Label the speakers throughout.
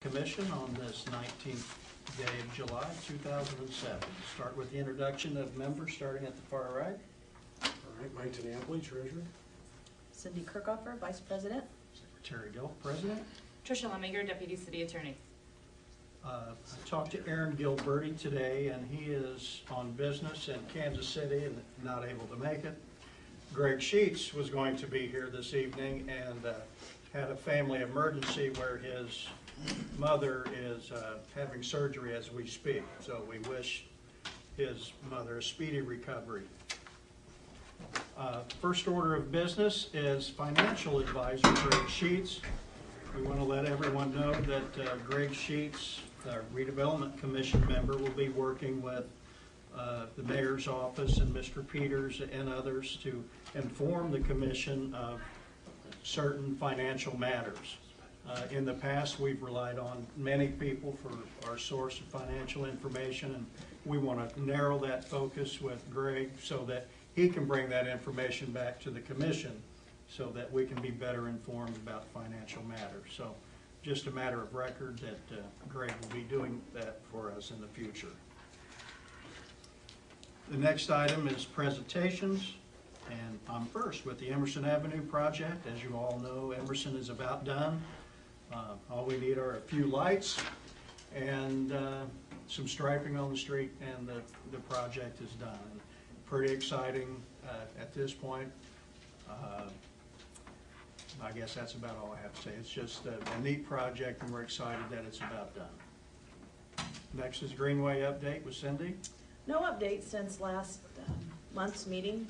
Speaker 1: Commission on this 19th day of July 2007. Start with the introduction of members starting at the far right.
Speaker 2: All right, Mike Napoli, Treasurer.
Speaker 3: Cindy Kirkhofer, Vice President.
Speaker 1: Secretary Gill, President.
Speaker 4: Tricia Lemminger, Deputy City Attorney.
Speaker 1: I talked to Aaron Gilberti today, and he is on business in Kansas City and not able to make it. Greg Sheets was going to be here this evening and had a family emergency where his mother is having surgery as we speak. So we wish his mother a speedy recovery. First order of business is financial advisor Greg Sheets. We want to let everyone know that Greg Sheets, our redevelopment commission member, will be working with the mayor's office and Mr. Peters and others to inform the commission of certain financial matters. In the past, we've relied on many people for our source of financial information, and we want to narrow that focus with Greg so that he can bring that information back to the commission so that we can be better informed about financial matters. So just a matter of record that Greg will be doing that for us in the future. The next item is presentations, and I'm first with the Emerson Avenue project. As you all know, Emerson is about done. All we need are a few lights and some striping on the street, and the project is done. And pretty exciting at this point. I guess that's about all I have to say. It's just a neat project, and we're excited that it's about done. Next is Greenway update with Cindy.
Speaker 3: No update since last month's meeting.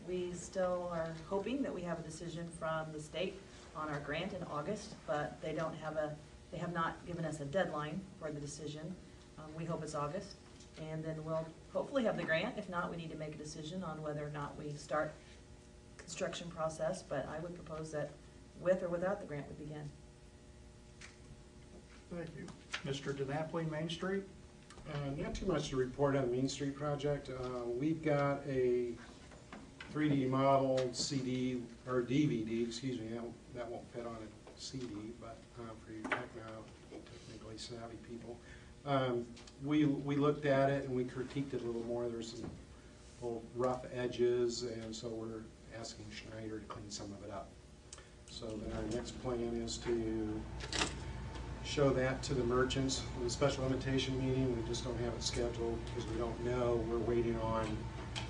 Speaker 3: We still are hoping that we have a decision from the state on our grant in August, but they have not given us a deadline for the decision. We hope it's August, and then we'll hopefully have the grant. If not, we need to make a decision on whether or not we start construction process, but I would propose that with or without the grant we begin.
Speaker 1: Thank you. Mr. DiNapoli, Main Street.
Speaker 2: Not too much to report on the Main Street project. We've got a 3D model CD, or DVD, excuse me, that won't fit on a CD, but for you technically savvy people. We looked at it and we critiqued it a little more. There's some little rough edges, and so we're asking Schneider to clean some of it up. So then our next plan is to show that to the merchants with a special invitation meeting. We just don't have it scheduled because we don't know. We're waiting on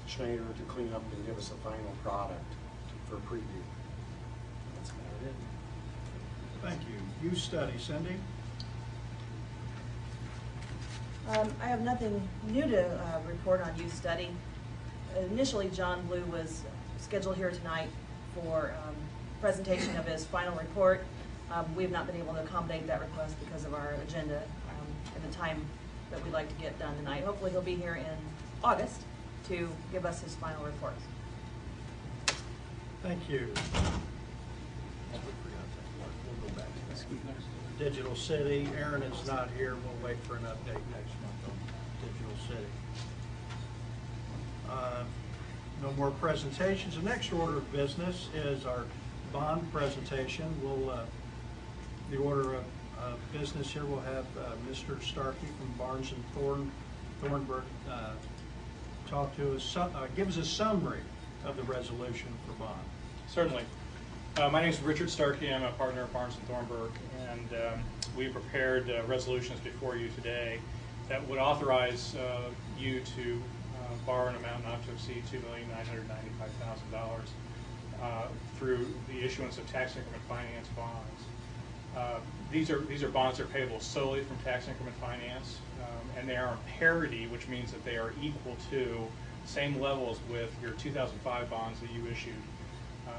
Speaker 2: Schneider to clean up and give us a final product for preview. That's about it.
Speaker 1: Thank you. Youth study, Cindy.
Speaker 3: I have nothing new to report on youth study. Initially, John Blue was scheduled here tonight for presentation of his final report. We have not been able to accommodate that request because of our agenda and the time that we'd like to get done tonight. Hopefully he'll be here in August to give us his final report.
Speaker 1: Thank you. We'll go back to this. Digital City. Aaron is not here. We'll wait for an update next month on Digital City. No more presentations. The next order of business is our bond presentation. We'll the order of business here, we'll have Mr. Starkey from Barnes and Thornburg talk to us, give us a summary of the resolution for bond.
Speaker 5: Certainly. My name is Richard Starkey. I'm a partner at Barnes and Thornburg, and we prepared resolutions before you today that would authorize you to borrow an amount not to exceed $2,995,000 through the issuance of tax increment finance bonds. These are bonds that are payable solely from tax increment finance, and they are on parity, which means that they are equal to same levels with your 2005 bonds that you issued.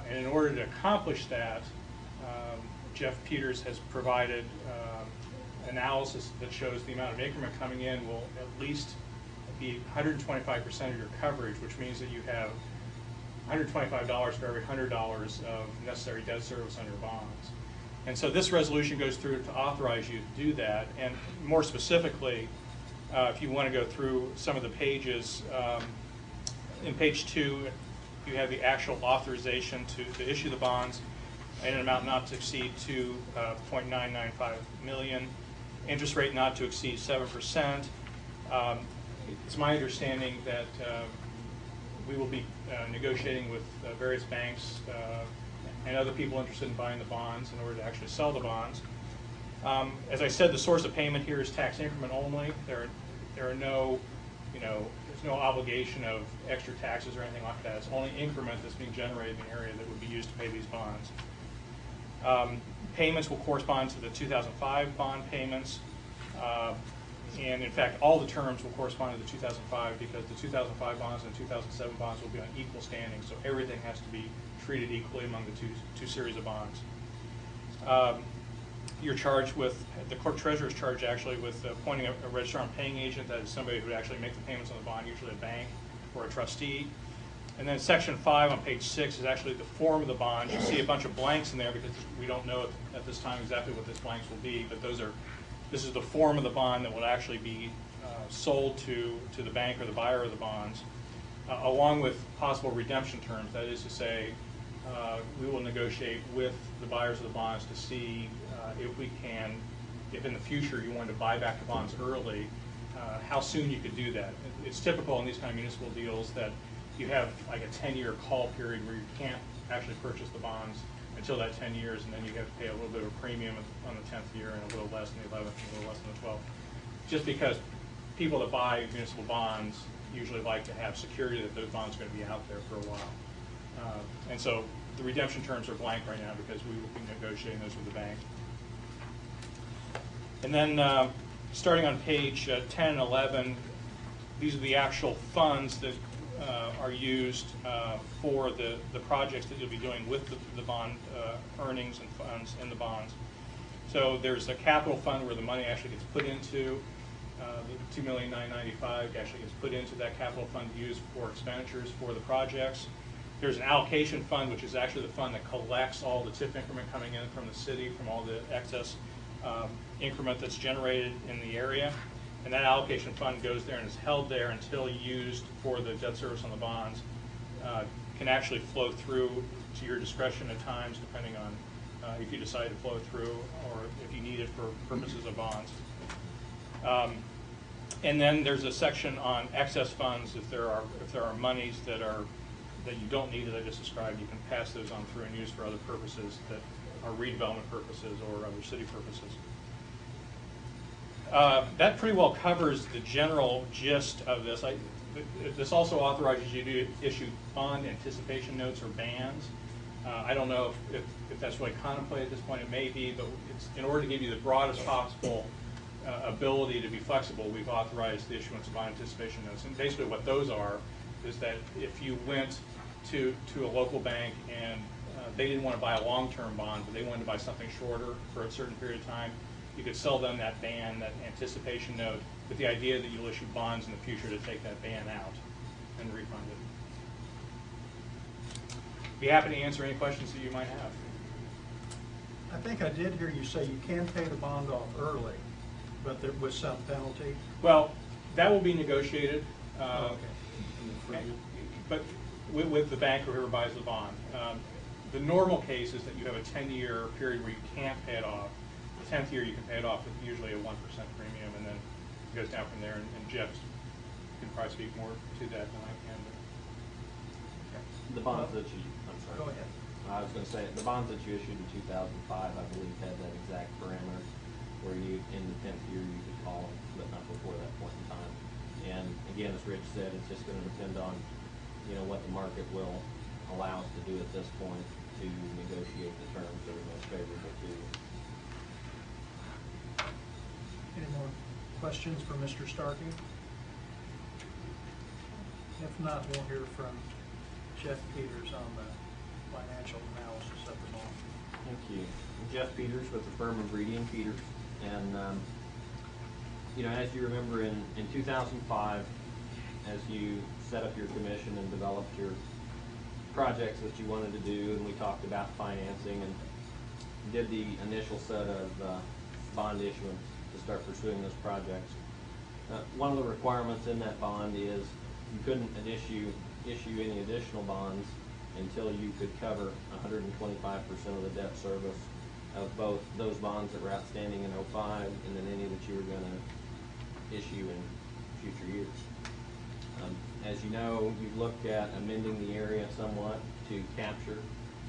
Speaker 5: And in order to accomplish that, Jeff Peters has provided analysis that shows the amount of increment coming in will at least be 125% of your coverage, which means that you have $125 for every $100 of necessary debt service on your bonds. And so this resolution goes through to authorize you to do that. And more specifically, if you want to go through some of the pages, in page 2, you have the actual authorization to issue the bonds in an amount not to exceed $2.995 million. interest rate not to exceed 7%. It's my understanding that we will be negotiating with various banks and other people interested in buying the bonds in order to actually sell the bonds. As I said, the source of payment here is tax increment only. There are no, there's no obligation of extra taxes or anything like that. It's only increment that's being generated in the area that would be used to pay these bonds. Payments will correspond to the 2005 bond payments. And in fact, all the terms will correspond to the 2005 because the 2005 bonds and the 2007 bonds will be on equal standing, so everything has to be treated equally among the two series of bonds. You're charged with, the clerk treasurer is charged actually with appointing a registrar and paying agent. That is somebody who would actually make the payments on the bond, usually a bank or a trustee. And then section 5 on page 6 is actually the form of the bond. You see a bunch of blanks in there because we don't know at this time exactly what these blanks will be, but this is the form of the bond that will actually be sold to the bank or the buyer of the bonds, along with possible redemption terms. That is to say, we will negotiate with the buyers of the bonds to see if in the future you wanted to buy back the bonds early, how soon you could do that. It's typical in these kind of municipal deals that you have like a 10-year call period where you can't actually purchase the bonds until that 10 years, and then you have to pay a little bit of a premium on the 10th year and a little less in the 11th and a little less in the 12th. Just because people that buy municipal bonds usually like to have security that those bonds are going to be out there for a while. And so the redemption terms are blank right now because we will be negotiating those with the bank. And then starting on page 10 and 11, these are the actual funds that are used for the projects that you'll be doing with the bond earnings and funds in the bonds. So there's a capital fund where the money actually gets put into, the $2,995,000 actually gets put into that capital fund used for expenditures for the projects. There's an allocation fund, which is actually the fund that collects all the tip increment coming in from the city, from all the excess increment that's generated in the area. And that allocation fund goes there and is held there until used for the debt service on the bonds. Can actually flow through to your discretion at times, depending on if you decide to flow through or if you need it for purposes of bonds. And then there's a section on excess funds. If there are monies that you don't need, as I just described, you can pass those on through and use for other purposes that are redevelopment purposes or other city purposes. That pretty well covers the general gist of this. This also authorizes you to issue bond anticipation notes or bands. I don't know if that's really contemplated at this point. It may be, but it's in order to give you the broadest possible ability to be flexible, we've authorized the issuance of bond anticipation notes. And basically what those are is that if you went to a local bank and they didn't want to buy a long-term bond, but they wanted to buy something shorter for a certain period of time, you could sell them that band, that anticipation note, with the idea that you'll issue bonds in the future to take that band out and refund it. Be happy to answer any questions that you might have.
Speaker 1: I think I did hear you say you can pay the bond off early, but there was some penalty.
Speaker 5: Well, that will be negotiated,
Speaker 1: Okay.
Speaker 5: but with the bank or whoever buys the bond. The normal case is that you have a 10-year period where you can't pay it off. The 10th year you can pay it off with usually a 1% premium, and then it goes down from there. And Jeff can probably speak more to that than I can.
Speaker 6: The bonds that you, I'm sorry.
Speaker 1: Go ahead.
Speaker 6: I was going to say, the bonds that you issued in 2005, I believe, had that exact parameter where you, in the 10th year, you could call them, but not before that point in time. And again, as Rich said, it's just going to depend on, what the market will allow us to do at this point to negotiate the terms that are most favorable to you.
Speaker 1: Any more questions for Mr. Starkey? If not, we'll hear from Jeff Peters on the financial analysis of the bond.
Speaker 6: Thank you. I'm Jeff Peters with the firm of Reedy & Peters. And, as you remember in 2005, as you set up your commission and developed your projects that you wanted to do, and we talked about financing and did the initial set of bond issuance to start pursuing those projects. One of the requirements in that bond is you couldn't issue any additional bonds until you could cover 125% of the debt service of both those bonds that were outstanding in '05 and then any that you were going to issue in future years. As you know, you've looked at amending the area somewhat to capture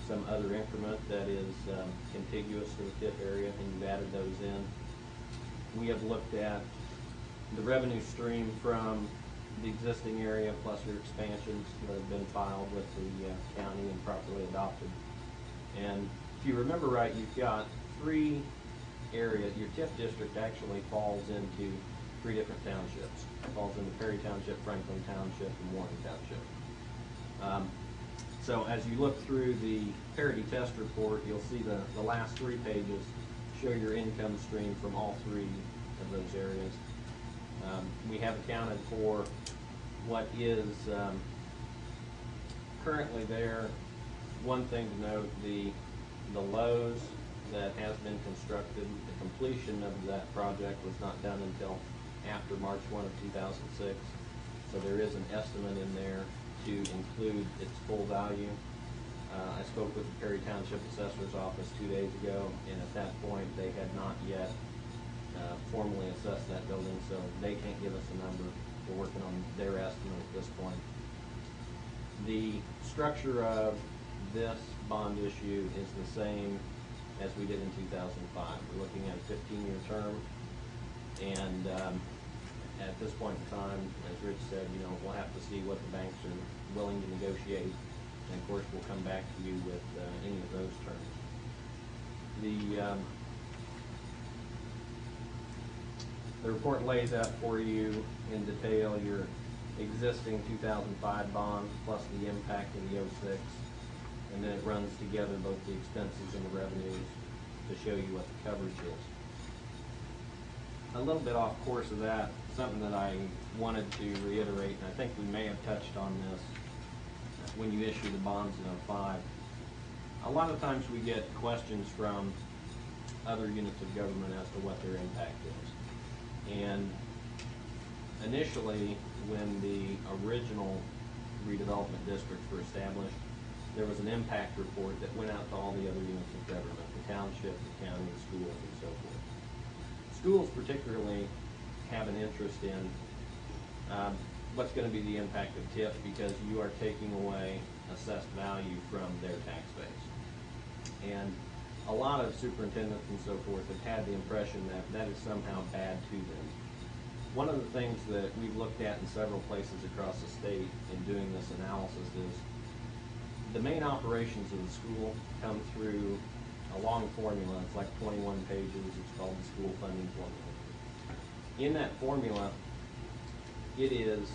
Speaker 6: some other increment that is contiguous to the TIF area, and you've added those in. We have looked at the revenue stream from the existing area plus your expansions that have been filed with the county and properly adopted. And if you remember right, you've got three areas. Your TIF district actually falls into three different townships. It falls into Perry Township, Franklin Township, and Warren Township. So as you look through the parity test report, you'll see the last 3 pages show your income stream from all 3 of those areas. We have accounted for what is currently there. One thing to note, the Lowe's that has been constructed, the completion of that project was not done until after March 1 of 2006. So there is an estimate in there to include its full value. I spoke with the Perry Township Assessor's Office 2 days ago, and at that point they had not yet formally assessed that building, so they can't give us a number. We're working on their estimate at this point. The structure of this bond issue is the same as we did in 2005. We're looking at a 15-year term, and at this point in time, as Rich said, we'll have to see what the banks are willing to negotiate, and of course we'll come back to you with any of those terms. The report lays out for you in detail your existing 2005 bonds plus the impact of the '06, and then it runs together both the expenses and the revenues to show you what the coverage is. A little bit off course of that, something that I wanted to reiterate, and I think we may have touched on this when you issue the bonds in '05. A lot of times we get questions from other units of government as to what their impact is. And initially, when the original redevelopment districts were established, there was an impact report that went out to all the other units of government, the township, the county, the schools, and so forth. Schools particularly have an interest in what's going to be the impact of TIF, because you are taking away assessed value from their tax base. And a lot of superintendents and so forth have had the impression that that is somehow bad to them. One of the things that we've looked at in several places across the state in doing this analysis is the main operations of the school come through a long formula. It's like 21 pages. It's called the school funding formula. In that formula, it is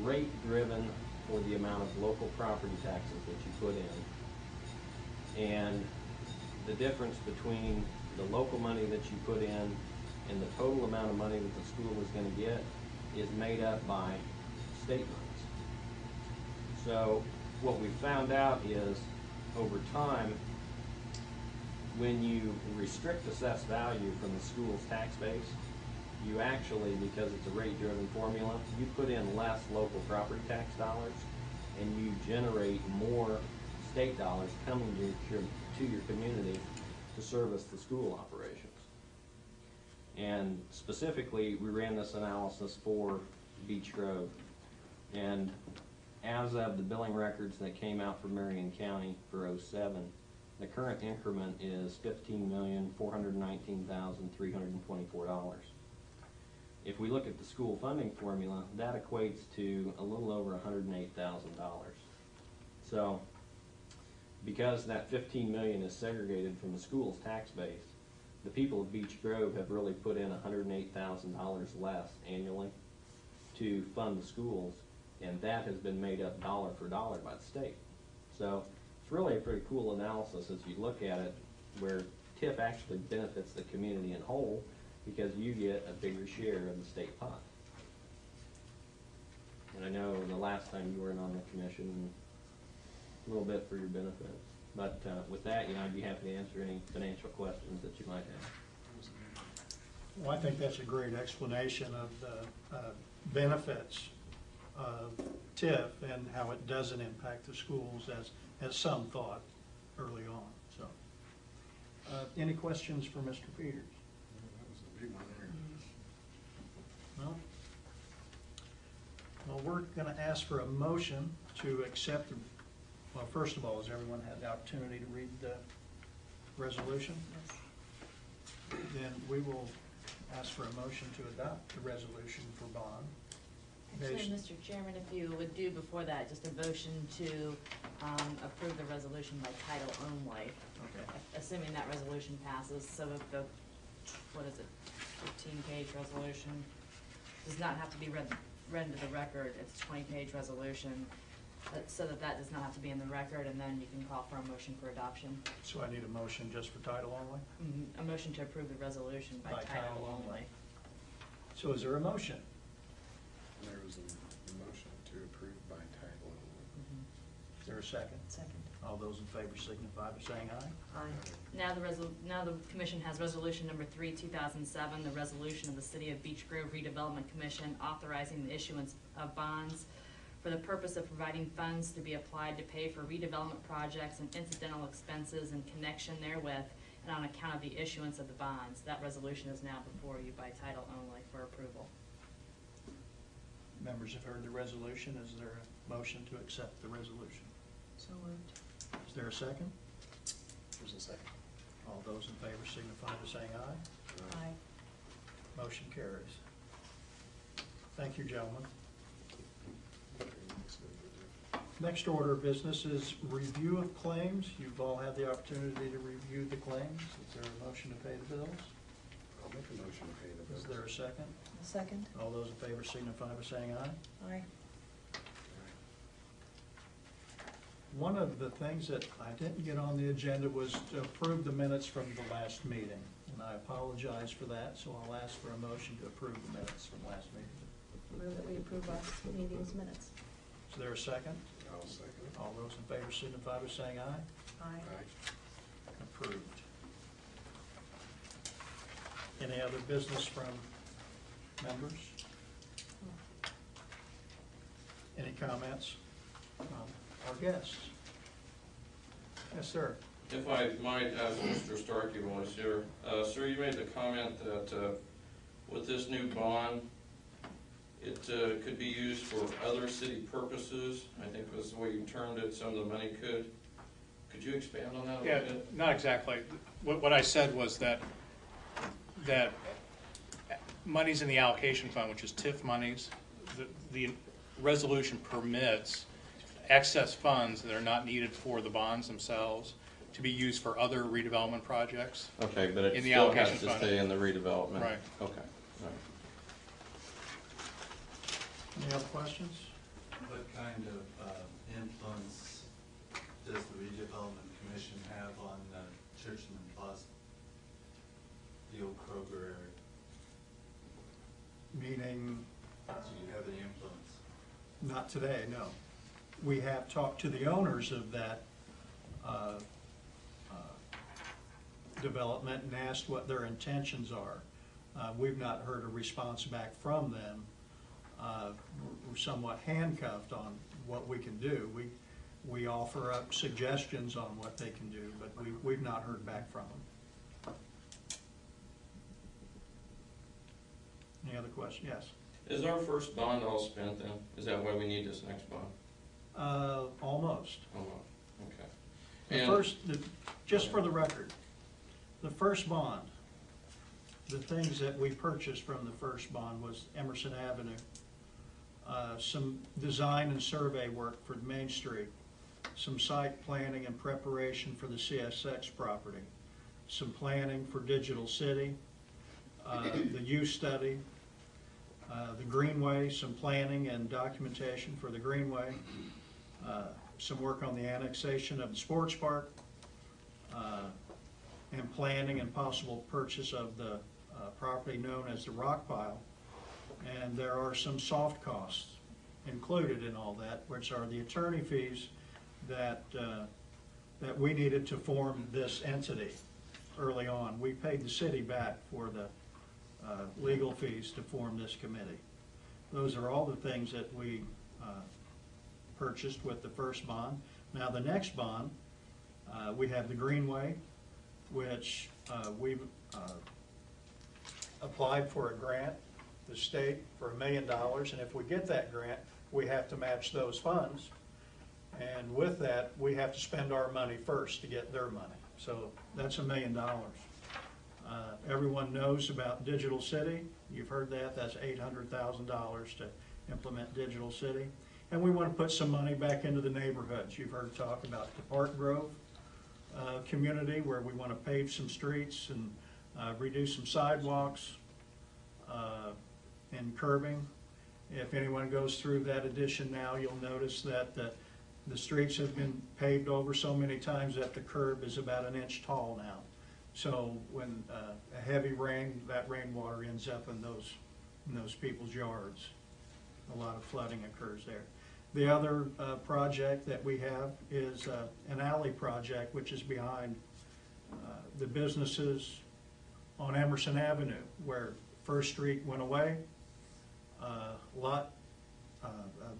Speaker 6: rate driven for the amount of local property taxes that you put in, and the difference between the local money that you put in and the total amount of money that the school is going to get is made up by state monies. So what we found out is, over time, when you restrict assessed value from the school's tax base, you actually, because it's a rate-driven formula, you put in less local property tax dollars, and you generate more state dollars coming to your community to service the school operations. And specifically, we ran this analysis for Beech Grove, and as of the billing records that came out for Marion County for '07, the current increment is $15,419,324. If we look at the school funding formula, that equates to a little over $108,000. So, because that $15 million is segregated from the school's tax base, the people of Beech Grove have really put in $108,000 less annually to fund the schools, and that has been made up dollar for dollar by the state. So it's really a pretty cool analysis as you look at it, where TIF actually benefits the community in whole because you get a bigger share of the state pot. And I know the last time you weren't on the commission, a little bit for your benefit. But with that, I'd be happy to answer any financial questions that you might have.
Speaker 1: Well, I think that's a great explanation of the benefits of TIF and how it doesn't impact the schools as some thought early on. So Any questions for Mr. Peters?
Speaker 2: That was a big one there.
Speaker 1: No? Well, we're going to ask for a motion to accept, well, first of all, has everyone had the opportunity to read the resolution?
Speaker 3: Yes.
Speaker 1: Then we will ask for a motion to adopt the resolution for bond.
Speaker 7: Actually, Mr. Chairman, if you would do before that, just a motion to approve the resolution by title only,
Speaker 1: Okay.
Speaker 7: assuming that resolution passes, so that the, what is it, 15-page resolution does not have to be read into the record. It's a 20-page resolution, so that that does not have to be in the record, and then you can call for a motion for adoption.
Speaker 1: So I need a motion just for title only?
Speaker 7: A motion to approve the resolution by title only.
Speaker 1: So is there a motion?
Speaker 2: There was a motion to approve by title only.
Speaker 1: Is there a second?
Speaker 3: Second.
Speaker 1: All those in favor signify by saying aye.
Speaker 3: Aye.
Speaker 7: Now the commission has resolution number 3, 2007, the resolution of the City of Beech Grove Redevelopment Commission authorizing the issuance of bonds for the purpose of providing funds to be applied to pay for redevelopment projects and incidental expenses in connection therewith and on account of the issuance of the bonds. That resolution is now before you by title only for approval.
Speaker 1: Members have heard the resolution. Is there a motion to accept the resolution?
Speaker 3: So moved.
Speaker 1: Is there a second?
Speaker 2: There's a second.
Speaker 1: All those in favor signify by saying aye.
Speaker 3: Aye.
Speaker 1: Motion carries. Thank you, gentlemen. Next order of business is review of claims. You've all had the opportunity to review the claims. Is there a motion to pay the bills?
Speaker 2: I'll make a motion to pay the bills.
Speaker 1: Is there a second?
Speaker 3: A second.
Speaker 1: All those in favor signify by saying aye.
Speaker 3: Aye.
Speaker 1: One of the things that I didn't get on the agenda was to approve the minutes from the last meeting. And I apologize for that, so I'll ask for a motion to approve the minutes from last meeting.
Speaker 3: Move that we approve last meeting's minutes.
Speaker 1: Is there a second?
Speaker 2: I'll second it.
Speaker 1: All those in favor signify by saying aye.
Speaker 3: Aye.
Speaker 2: Aye.
Speaker 1: Approved. Any other business from members? Any comments from our guests? Yes, sir.
Speaker 8: If I might ask Mr. Starkey while he's here, sir, you made the comment that with this new bond, it could be used for other city purposes. I think was the way you termed it, some of the money could. Could you expand on that a
Speaker 5: Yeah,
Speaker 8: little bit?
Speaker 5: not exactly. What I said was that monies in the allocation fund, which is TIF monies, the resolution permits excess funds that are not needed for the bonds themselves to be used for other redevelopment projects.
Speaker 8: Okay, but it
Speaker 5: in the
Speaker 8: still
Speaker 5: allocation
Speaker 8: has to
Speaker 5: fund.
Speaker 8: stay in the redevelopment.
Speaker 5: Right.
Speaker 8: Okay. All right.
Speaker 1: Any other questions?
Speaker 9: What kind of influence does the redevelopment commission have on Churchman Plaza, the old Kroger area?
Speaker 1: Meaning,
Speaker 9: Do you have any influence?
Speaker 1: not today, no. We have talked to the owners of that development and asked what their intentions are. We've not heard a response back from them. We're somewhat handcuffed on what we can do. We offer up suggestions on what they can do, but we've not heard back from them. Any other questions? Yes.
Speaker 8: Is our first bond all spent then? Is that why we need this next bond?
Speaker 1: Almost.
Speaker 8: Oh, well, okay.
Speaker 1: The
Speaker 8: And-
Speaker 1: first, just for the record, the first bond, the things that we purchased from the first bond was Emerson Avenue, some design and survey work for Main Street, some site planning and preparation for the CSX property, some planning for Digital City, the use study, the Greenway, some planning and documentation for the Greenway, some work on the annexation of the sports park, and planning and possible purchase of the property known as the rock pile. And there are some soft costs included in all that, which are the attorney fees that we needed to form this entity early on. We paid the city back for the legal fees to form this committee. Those are all the things that we purchased with the first bond. Now the next bond, we have the Greenway, which we've applied for a grant, the state, for $1 million, and if we get that grant, we have to match those funds. And with that, we have to spend our money first to get their money. So that's $1 million. Everyone knows about Digital City. You've heard that. That's $800,000 to implement Digital City. And we want to put some money back into the neighborhoods. You've heard talk about the Park Grove community, where we want to pave some streets and redo some sidewalks and curbing. If anyone goes through that addition now, you'll notice that the streets have been paved over so many times that the curb is about 1 inch tall now. So when a heavy rain, that rainwater ends up in those people's yards. A lot of flooding occurs there. The other project that we have is an alley project, which is behind the businesses on Emerson Avenue, where First Street went away.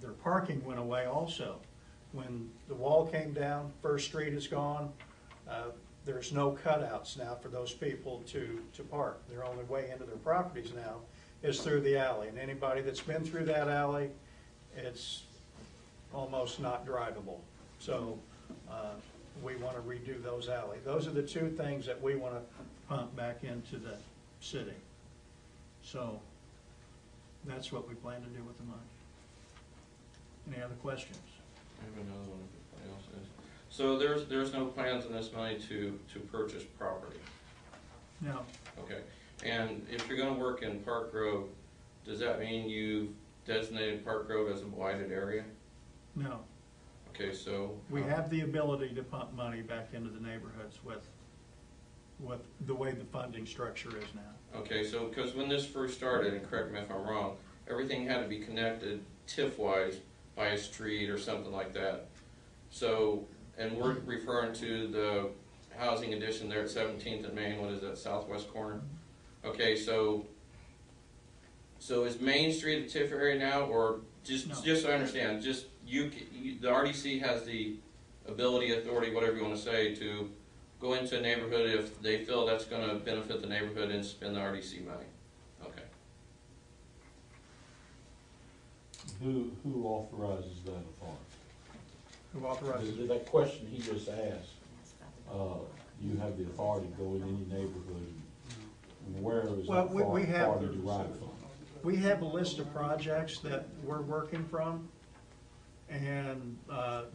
Speaker 1: Their parking went away also. When the wall came down, First Street is gone. There's no cutouts now for those people to park. Their only way into their properties now is through the alley. And anybody that's been through that alley, it's almost not drivable. So we want to redo those alleys. Those are the two things that we want to pump back into the city. So that's what we plan to do with the money. Any other questions?
Speaker 8: I have another one if anybody else is. So there's no plans in this money to purchase property?
Speaker 1: No.
Speaker 8: Okay. And if you're going to work in Park Grove, does that mean you've designated Park Grove as a blighted area?
Speaker 1: No.
Speaker 8: Okay, so
Speaker 1: We have the ability to pump money back into the neighborhoods with the way the funding structure is now.
Speaker 8: okay, so because when this first started, and correct me if I'm wrong, everything had to be connected TIF-wise by a street or something like that. So, and we're referring to the housing addition there at 17th and Main. What is that, southwest corner? Okay, so is Main Street a TIF area now, or just
Speaker 1: No.
Speaker 8: just so I understand, just the RDC has the ability, authority, whatever you want to say, to go into a neighborhood if they feel that's going to benefit the neighborhood and spend the RDC money. Okay.
Speaker 10: Who authorizes that authority?
Speaker 1: Who authorizes?
Speaker 10: That question he just asked, you have the authority to go in any neighborhood, and where is
Speaker 1: Well,
Speaker 10: that
Speaker 1: we have-
Speaker 10: authority derived from?
Speaker 1: We have a list of projects that we're working from, and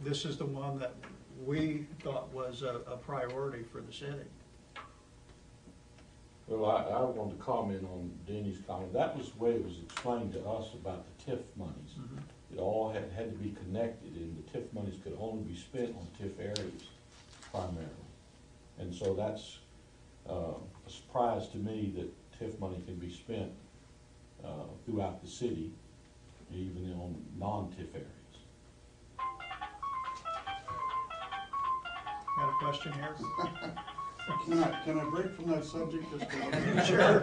Speaker 1: this is the one that we thought was a priority for the city.
Speaker 10: Well, I wanted to comment on Denny's comment. That was the way it was explained to us about the TIF monies.
Speaker 1: Mhm.
Speaker 10: It all had to be connected, and the TIF monies could only be spent on TIF areas primarily. And so that's a surprise to me that TIF money can be spent throughout the city, even on non-TIF areas.
Speaker 1: Got a question here?
Speaker 11: Can I break from that subject just a little bit?
Speaker 1: Sure.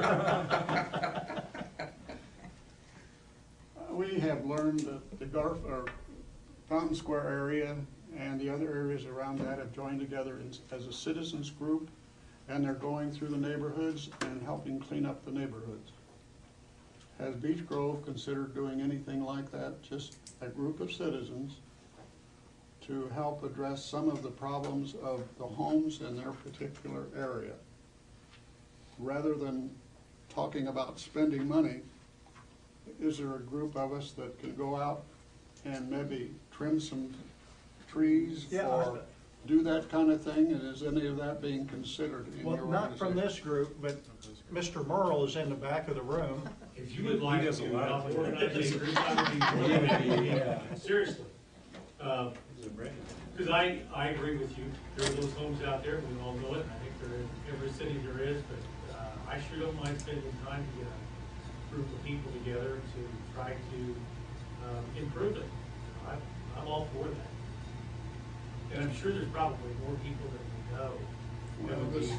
Speaker 11: We have learned that the Fountain Square area and the other areas around that have joined together as a citizens group, and they're going through the neighborhoods and helping clean up the neighborhoods. Has Beech Grove considered doing anything like that, just a group of citizens to help address some of the problems of the homes in their particular area? Rather than talking about spending money, is there a group of us that can go out and maybe trim some trees
Speaker 1: Yeah,
Speaker 11: or do that kind of thing? And is any of that being considered in your
Speaker 1: Well, not from
Speaker 11: organization?
Speaker 1: this group, but Mr. Merle is in the back of the room.
Speaker 12: If you would like to help organize a group, I would be more than happy. Seriously. Because I agree with you. There are those homes out there, we all know it, and I think there is, every city there is, but I sure don't mind spending time to get a group of people together to try to improve it. I'm all for that. And I'm sure there's probably more people that would know. That would be-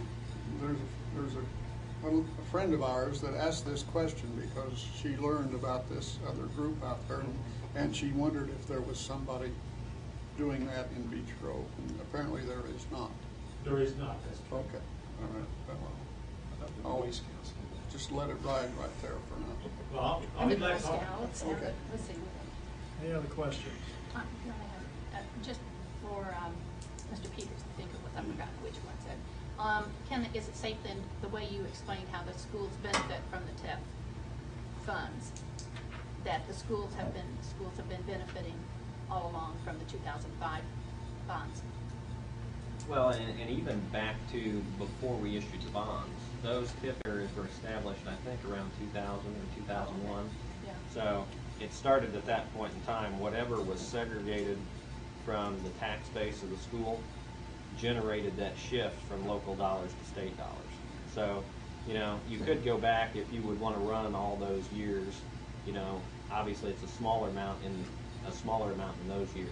Speaker 11: There's a friend of ours that asked this question because she learned about this other group out there, and she wondered if there was somebody doing that in Beech Grove, and apparently there is not.
Speaker 12: There is not, that's true.
Speaker 11: Okay. All right, well, always just let it ride right there for now.
Speaker 12: Well, I'll
Speaker 13: And
Speaker 12: be
Speaker 13: the
Speaker 12: glad
Speaker 13: Girl
Speaker 12: to.
Speaker 13: Scouts,
Speaker 11: Okay.
Speaker 13: let's see.
Speaker 1: Any other questions?
Speaker 13: Just for Mr. Peters, I think, I forgot which one said. Is it safe then, the way you explained how the schools benefit from the TIF funds, that the schools have been benefiting all along from the 2005 bonds?
Speaker 6: Well, and even back to before we issued the bonds, those TIF areas were established, I think, around 2000 or 2001.
Speaker 13: Yeah.
Speaker 6: So it started at that point in time. Whatever was segregated from the tax base of the school generated that shift from local dollars to state dollars. So, you know, you could go back if you would want to run all those years. You know, obviously it's a smaller amount in those years.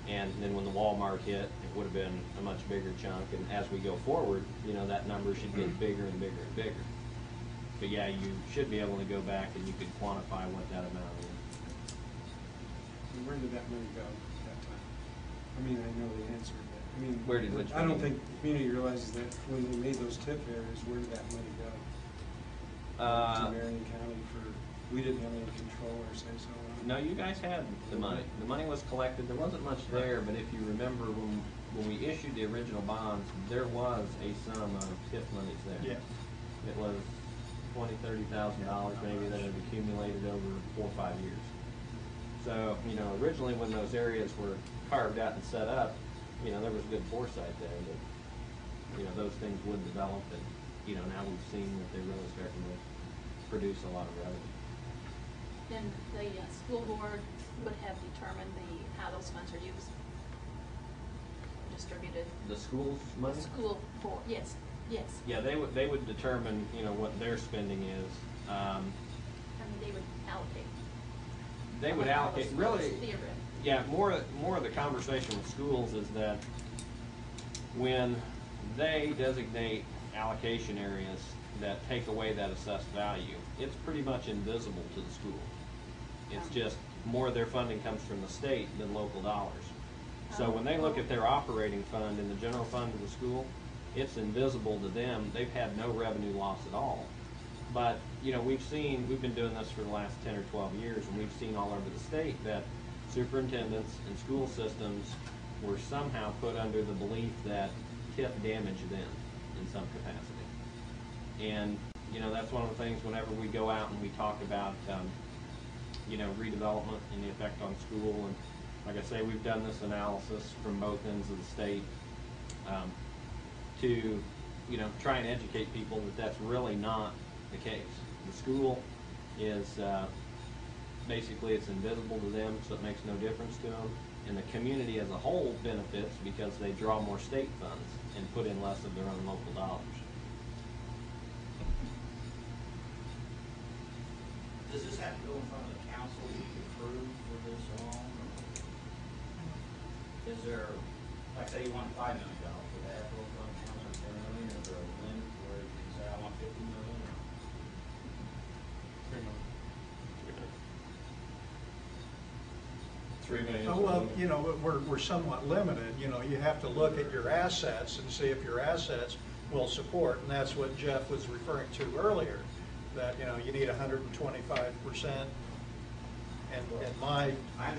Speaker 6: And then when the Walmart hit, it would have been a much bigger chunk. And as we go forward, you know, that number should get bigger and bigger and bigger. But yeah, you should be able to go back and you could quantify what that amount is.
Speaker 2: And where did that money go at that time? I mean, I know the answer, but, I mean.
Speaker 6: Where did which
Speaker 2: I don't
Speaker 6: money?
Speaker 2: think the community realizes that when they made those TIF areas, where did that money go? To Marion County we didn't have any control or say so on it.
Speaker 6: No, you guys had the money. The money was collected. There wasn't much there, but if you remember when we issued the original bonds, there was a sum of TIF monies there.
Speaker 1: Yeah.
Speaker 6: It was $20,000-$30,000 maybe that had accumulated over 4 or 5 years. So, you know, originally when those areas were carved out and set up, you know, there was good foresight there that, you know, those things would develop, and, you know, now we've seen that they're really starting to produce a lot of revenue.
Speaker 13: Then the school board would have determined how those funds are used, distributed.
Speaker 6: The school's money?
Speaker 13: The school board, yes.
Speaker 6: Yeah, they would determine, you know, what their spending is.
Speaker 13: I mean, they would allocate.
Speaker 6: They would
Speaker 13: How
Speaker 6: allocate,
Speaker 13: those
Speaker 6: really,
Speaker 13: funds theoretically.
Speaker 6: yeah, more of the conversation with schools is that when they designate allocation areas that take away that assessed value, it's pretty much invisible to the school. It's just more of their funding comes from the state than local dollars. So when they look at their operating fund in the general fund of the school, it's invisible to them. They've had no revenue loss at all. But, you know, we've been doing this for the last 10 or 12 years, and we've seen all over the state that superintendents and school systems were somehow put under the belief that TIF damaged them in some capacity. And, you know, that's one of the things whenever we go out and we talk about, you know, redevelopment and the effect on school. And like I say, we've done this analysis from both ends of the state to, you know, try and educate people that that's really not the case. The school is basically it's invisible to them, so it makes no difference to them. And the community as a whole benefits because they draw more state funds and put in less of their own local dollars.
Speaker 14: Does this have to go in front of the council to be approved for this loan? Is there, like say you want $5 million, would that have to go in front of the council for $10 million, or is there a limit where you can say I want $50 million?
Speaker 8: $3 million.
Speaker 1: Oh, well, you know, we're somewhat limited. You know, you have to look at your assets and see if your assets will support, and that's what Jeff was referring to earlier, that, you know, you need 125% in my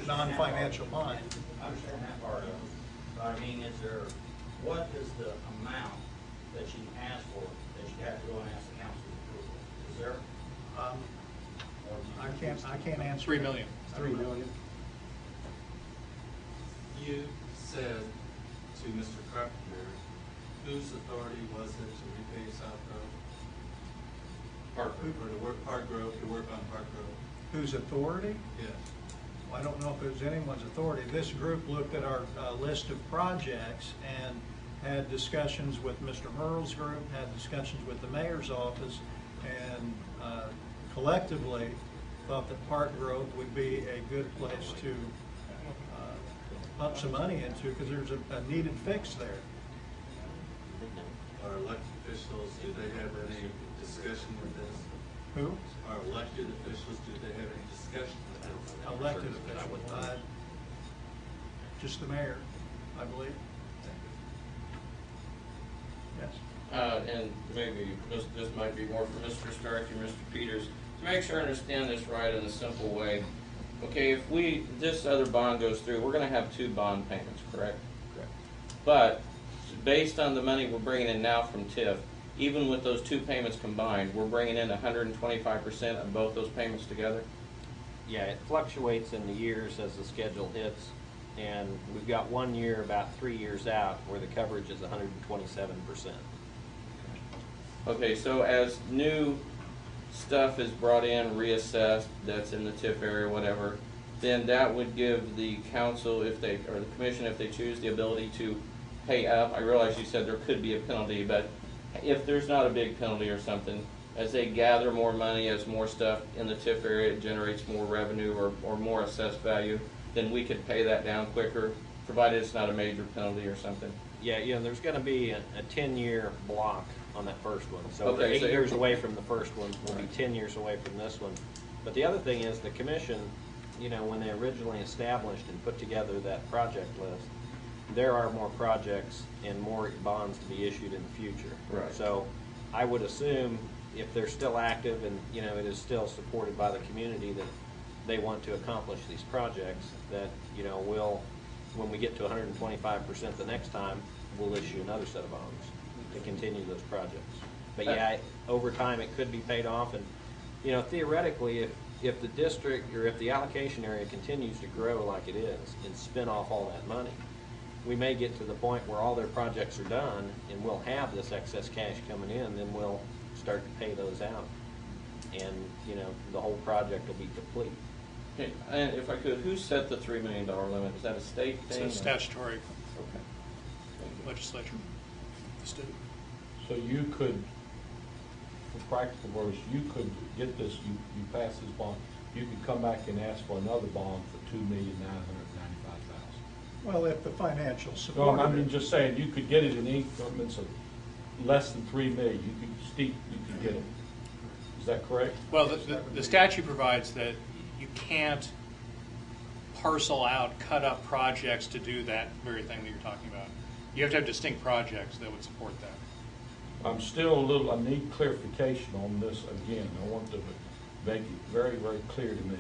Speaker 1: non-financial mind.
Speaker 14: I understand that part of it, but I mean, what is the amount that you ask for, that you have to go and ask the council's approval? Is there?
Speaker 1: I can't answer.
Speaker 5: $3 million.
Speaker 2: 3 million.
Speaker 9: You said to Mr. Carpenter, whose authority was it to repay South Grove?
Speaker 8: Park Group.
Speaker 9: Or to work Park Grove, to work on Park Grove?
Speaker 1: Whose authority?
Speaker 9: Yes.
Speaker 1: I don't know if it was anyone's authority. This group looked at our list of projects and had discussions with Mr. Merle's group, had discussions with the mayor's office, and collectively thought that Park Grove would be a good place to pump some money into, because there's a needed fix there.
Speaker 9: Our elected officials, do they have any discussion with this?
Speaker 1: Who?
Speaker 9: Our elected officials, do they have any discussion with this?
Speaker 1: Elected official. Just the mayor, I believe. Yes.
Speaker 8: and maybe this might be more for Mr. Starkey, Mr. Peters, to make sure I understand this right in a simple way. Okay, if this other bond goes through, we're gonna have 2 bond payments, correct?
Speaker 6: Correct.
Speaker 8: But based on the money we're bringing in now from TIF, even with those 2 payments combined, we're bringing in 125% of both those payments together?
Speaker 6: Yeah, it fluctuates in the years as the schedule hits, and we've got 1 year about 3 years out where the coverage is 127%.
Speaker 8: Okay, so as new stuff is brought in, reassessed, that's in the TIF area, whatever, then that would give the council, or the commission, if they choose, the ability to pay up. I realize you said there could be a penalty, but if there's not a big penalty or something, as they gather more money, as more stuff in the TIF area, it generates more revenue or more assessed value, then we could pay that down quicker, provided it's not a major penalty or something.
Speaker 6: Yeah, there's gonna be a 10-year block on that first one. So
Speaker 8: Okay,
Speaker 6: we're 8
Speaker 8: so
Speaker 6: years away from the first one, we'll be 10 years away from this one. But the other thing is the commission, when they originally established and put together that project list, there are more projects and more bonds to be issued in the future.
Speaker 8: Right.
Speaker 6: So I would assume if they're still active and, it is still supported by the community that they want to accomplish these projects, that, when we get to 125% the next time, we'll issue another set of bonds to continue those projects. But yeah, over time it could be paid off, and theoretically, if the district or if the allocation area continues to grow like it is and spin off all that money, we may get to the point where all their projects are done and we'll have this excess cash coming in, then we'll start to pay those out, and the whole project will be complete.
Speaker 8: Okay, and if I could, who set the $3 million limit? Is that a state
Speaker 5: It's
Speaker 8: thing?
Speaker 5: a statutory
Speaker 8: Okay.
Speaker 5: legislature. The state.
Speaker 10: So you could, for practical words, you could get this, you pass this bond, you could come back and ask for another bond for $2,995,000.
Speaker 1: Well, if the financial
Speaker 10: No,
Speaker 1: support.
Speaker 10: I mean, just saying, you could get it in increments of less than $3 million, you could get it. Is that correct?
Speaker 5: Well, the statute provides that you can't parcel out, cut up projects to do that very thing that you're talking about. You have to have distinct projects that would support that.
Speaker 10: I'm still I need clarification on this again. I want to make it very, very clear to me.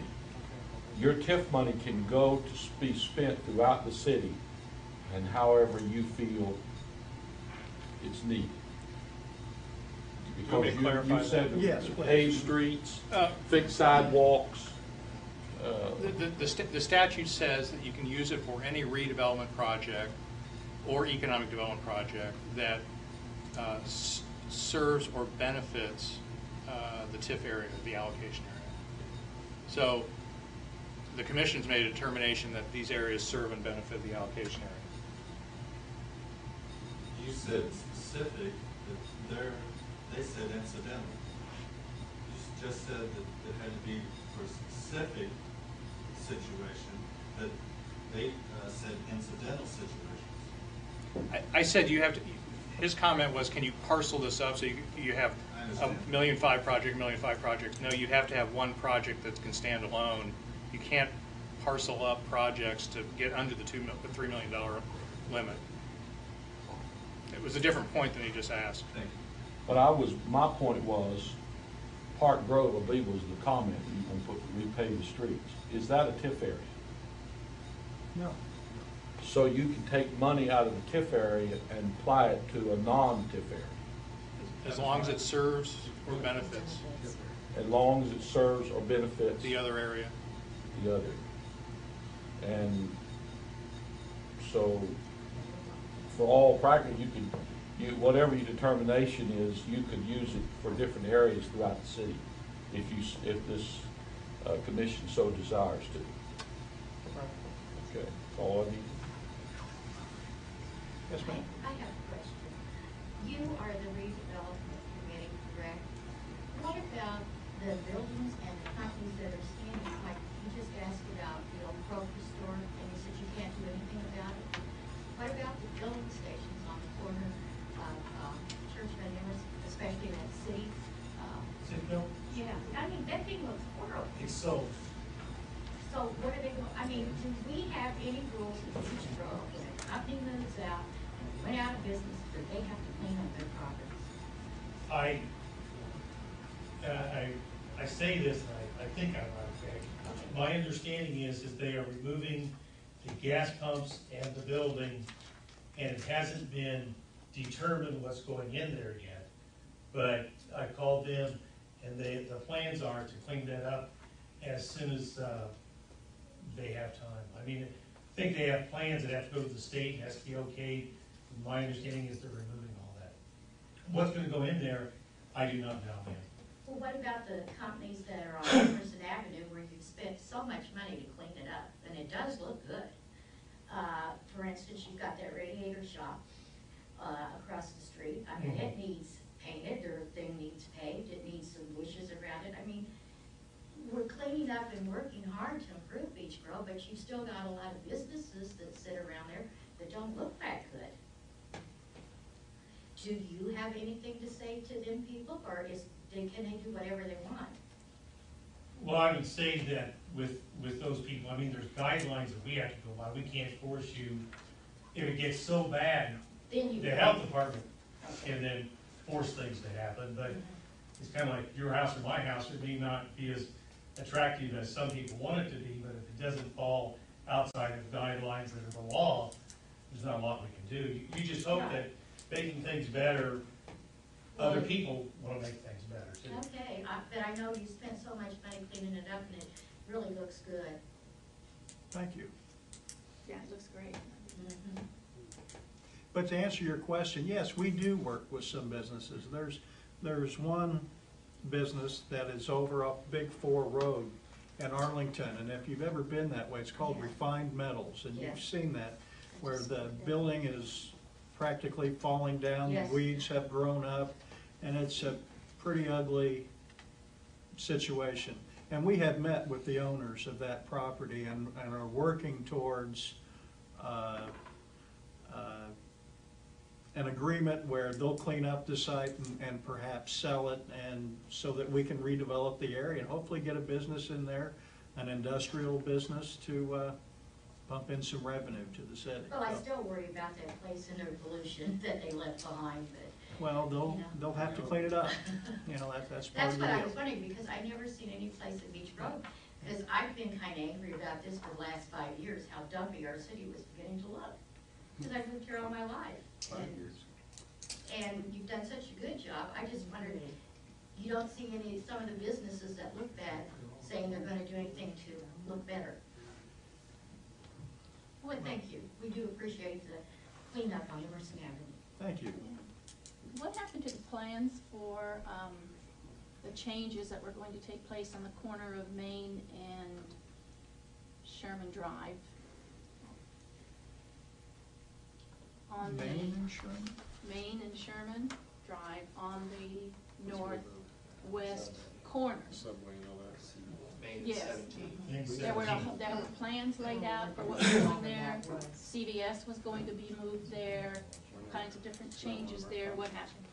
Speaker 10: Your TIF money can go to be spent throughout the city and however you feel it's needed.
Speaker 5: You want me to clarify
Speaker 10: You said
Speaker 5: that?
Speaker 1: Yes,
Speaker 10: to
Speaker 1: please.
Speaker 10: pave streets, fix sidewalks.
Speaker 5: The statute says that you can use it for any redevelopment project or economic development project that serves or benefits the TIF area, the allocation area. So the commission's made a determination that these areas serve and benefit the allocation area.
Speaker 9: You said specific, that they said incidental. You just said that it had to be for a specific situation, but they said incidental situations.
Speaker 5: I said you have to, his comment was, can you parcel this up so you have
Speaker 9: I
Speaker 5: a
Speaker 9: understand.
Speaker 5: $1.5 million project, $1.5 million project? No, you have to have one project that can stand alone. You can't parcel up projects to get under the $3 million limit. It was a different point than he just asked.
Speaker 9: Thank you.
Speaker 10: But my point was, Park Grove, I believe was the comment, you can repave the streets. Is that a TIF area?
Speaker 1: No.
Speaker 10: So you can take money out of the TIF area and apply it to a non-TIF area,
Speaker 5: As long as it serves or benefits
Speaker 10: as long as it serves or benefits
Speaker 5: the other area.
Speaker 10: the other. And so, for all practice, whatever your determination is, you could use it for different areas throughout the city, if this commission so desires to. Okay, that's all I need.
Speaker 1: Yes, ma'am.
Speaker 15: I have a question. You are the redevelopment committee, correct? What about the buildings and the companies that are standing, like you just asked about the old Kroger store, and you said you can't do anything about it? What about the filling stations on the corner of Church and Emirates, especially in that city? Yeah, I mean, that thing looks horrible.
Speaker 12: It's sold.
Speaker 15: So what are they, I mean, do we have any rules in Beach Grove when a company moves out and went out of business, that they have to clean up their properties?
Speaker 12: I say this, and I think I'm okay. My understanding is they are removing the gas pumps and the building, and it hasn't been determined what's going in there yet. But I called them, and the plans are to clean that up as soon as they have time. I mean, I think they have plans that have to go to the state, and has to be okayed. My understanding is they're removing all that. What's gonna go in there, I do not know, ma'am.
Speaker 15: Well, what about the companies that are on Emerson Avenue where you've spent so much money to clean it up, and it does look good? For instance, you've got that radiator shop across the street. I mean, it needs painted, their thing needs paved, it needs some bushes around it. I mean, we're cleaning up and working hard to improve Beach Grove, but you've still got a lot of businesses that sit around there that don't look that good. Do you have anything to say to them people, or can they do whatever they want?
Speaker 12: Well, I would say that with those people, I mean, there's guidelines that we have to go by. We can't force you, if it gets so bad,
Speaker 15: Then
Speaker 12: the health department can then force things to happen, but it's kind of like your house or my house. It may not be as attractive as some people want it to be, but if it doesn't fall outside of guidelines that are the law, there's not a lot we can do. You just hope that making things better, other people want to make things better too.
Speaker 15: Okay, but I know you spent so much money cleaning it up, and it really looks good.
Speaker 1: Thank you.
Speaker 13: Yeah, it looks great.
Speaker 15: Mhm.
Speaker 1: But to answer your question, yes, we do work with some businesses. There's one business that is over off Big 4 Road in Arlington, and if you've ever been that way, it's called Refined Metals, and you've
Speaker 15: Yes.
Speaker 1: seen that, where the building is practically falling down, the
Speaker 15: Yes.
Speaker 1: weeds have grown up, and it's a pretty ugly situation. And we have met with the owners of that property and are working towards an agreement where they'll clean up the site and perhaps sell it, and so that we can redevelop the area and hopefully get a business in there, an industrial business to pump in some revenue to the city.
Speaker 15: Well, I still worry about that place and their pollution that they left behind, but.
Speaker 1: Well, they'll have to clean it up. You know, that's part
Speaker 15: That's
Speaker 1: of the
Speaker 15: what I
Speaker 1: deal.
Speaker 15: was wondering, because I never seen any place in Beach Grove, because I've been kinda angry about this for the last 5 years, how dumpy our city was beginning to look. Because I've lived here all my life. And you've done such a good job, I just wondered, you don't see some of the businesses that look bad saying they're gonna do anything to look better. Well, thank you, we do appreciate the cleanup on Emerson Avenue.
Speaker 1: Thank you.
Speaker 13: What happened to the plans for the changes that were going to take place on the corner of Main and Sherman Drive? On
Speaker 1: Main and Sherman?
Speaker 13: Main and Sherman Drive on the northwest corner.
Speaker 2: Subway and all that.
Speaker 13: Yes.
Speaker 12: Things
Speaker 13: There were plans laid out for what was going there. CVS was going to be moved there, kinds of different changes there. What happened?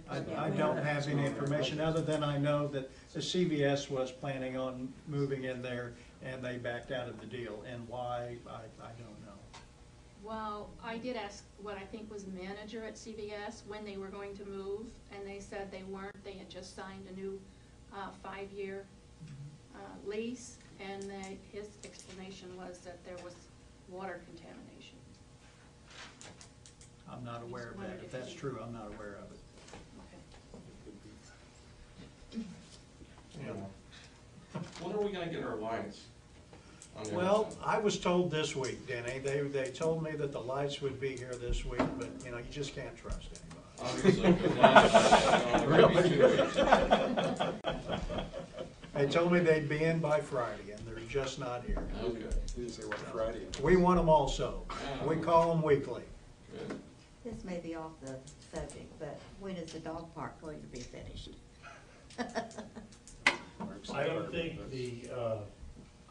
Speaker 1: I don't have any information other than I know that the CVS was planning on moving in there and they backed out of the deal. And why, I don't know.
Speaker 13: Well, I did ask what I think was the manager at CVS when they were going to move, and they said they weren't. They had just signed a new 5-year lease, and his explanation was that there was water contamination.
Speaker 1: I'm not aware of that. If that's true, I'm not aware of it.
Speaker 8: Yeah. When are we gonna get our lights? on the
Speaker 1: Well,
Speaker 8: other side?
Speaker 1: I was told this week, Denny. They told me that the lights would be here this week, but you know, you just can't trust anybody.
Speaker 8: Obviously, 'cause last time it was only gonna be 2 weeks.
Speaker 1: They told me they'd be in by Friday, and they're just not here.
Speaker 8: Okay,
Speaker 2: We didn't say what Friday.
Speaker 1: We want them also. We call them weekly.
Speaker 8: good.
Speaker 16: This may be off the subject, but when is the dog park going to be finished?
Speaker 12: I don't think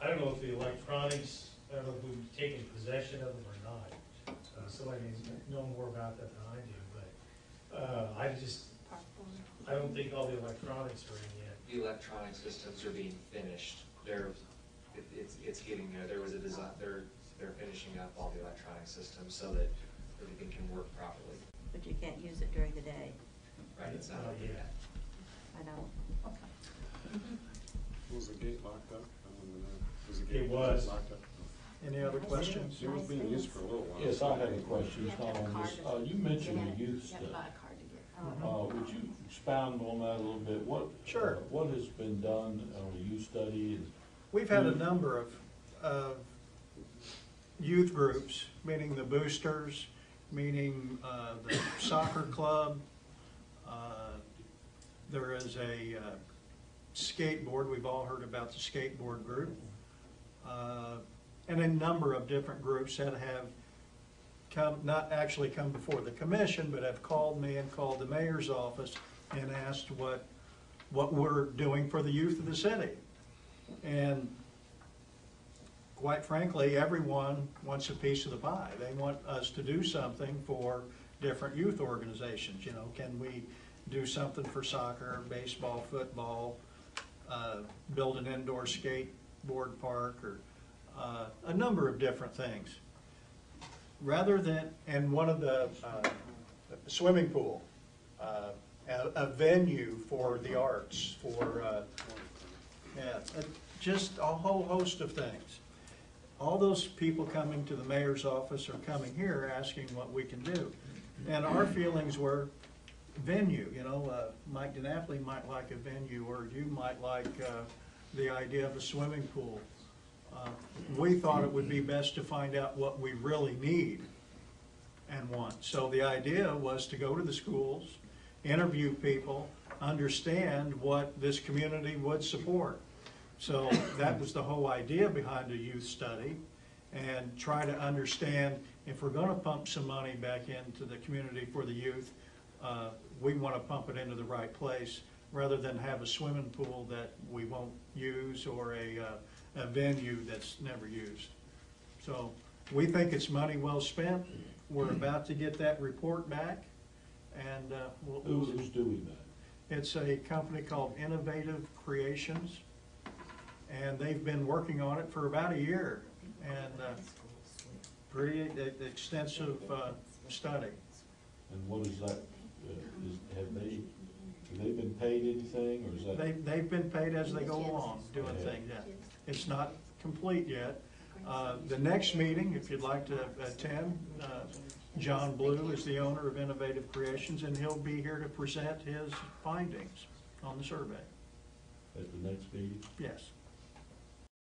Speaker 12: I don't know if the electronics, I don't know if we've taken possession of them or not. Somebody needs to know more about that than I do, but I don't think all the electronics are in yet.
Speaker 17: The electronic systems are being finished. It's getting there. There was a design. They're finishing up all the electronic systems so that everything can work properly.
Speaker 16: But you can't use it during the day.
Speaker 17: right, it's not like that.
Speaker 3: I know.
Speaker 2: Was the gate locked up? I don't even know. Was the
Speaker 12: It
Speaker 2: gate
Speaker 12: was.
Speaker 2: locked up?
Speaker 1: Any other questions?
Speaker 2: It was being used for a little while.
Speaker 10: Yes, I have a question,
Speaker 13: You have to have a
Speaker 10: Tom, on
Speaker 13: card
Speaker 10: this.
Speaker 13: to-
Speaker 10: You mentioned the
Speaker 13: You
Speaker 10: youth
Speaker 13: have to
Speaker 10: stuff.
Speaker 13: buy a card to get.
Speaker 10: Would you expound on that a little bit? What?
Speaker 1: Sure.
Speaker 10: What has been done on the youth study? And
Speaker 1: We've had a number of youth groups, meaning the boosters, meaning the soccer club. There is a skateboard, we've all heard about the skateboard group. And a number of different groups that have come, not actually come before the commission, but have called me and called the mayor's office and asked what we're doing for the youth of the city. And quite frankly, everyone wants a piece of the pie. They want us to do something for different youth organizations. You know, can we do something for soccer, baseball, football, build an indoor skateboard park, or a number of different things. Rather than, and one of the swimming pool, a venue for the arts, for just a whole host of things. All those people coming to the mayor's office are coming here asking what we can do. And our feelings were venue, you know, Mike DiNapoli might like a venue, or you might like the idea of a swimming pool. We thought it would be best to find out what we really need and want. So the idea was to go to the schools, interview people, understand what this community would support. So that was the whole idea behind the youth study, and try to understand if we're going to pump some money back into the community for the youth, we want to pump it into the right place rather than have a swimming pool that we won't use, or a venue that's never used. So we think it's money well spent. We're about to get that report back, and
Speaker 10: who's doing that?
Speaker 1: it's a company called Innovative Creations, and they've been working on it for about a year, and pretty extensive study.
Speaker 10: And what is that? Have they been paid anything, or is that?
Speaker 1: They've been paid as they go along, doing things, yeah. It's not complete yet. The next meeting, if you'd like to attend, John Blue is the owner of Innovative Creations, and he'll be here to present his findings on the survey.
Speaker 10: At the next meeting?
Speaker 1: Yes.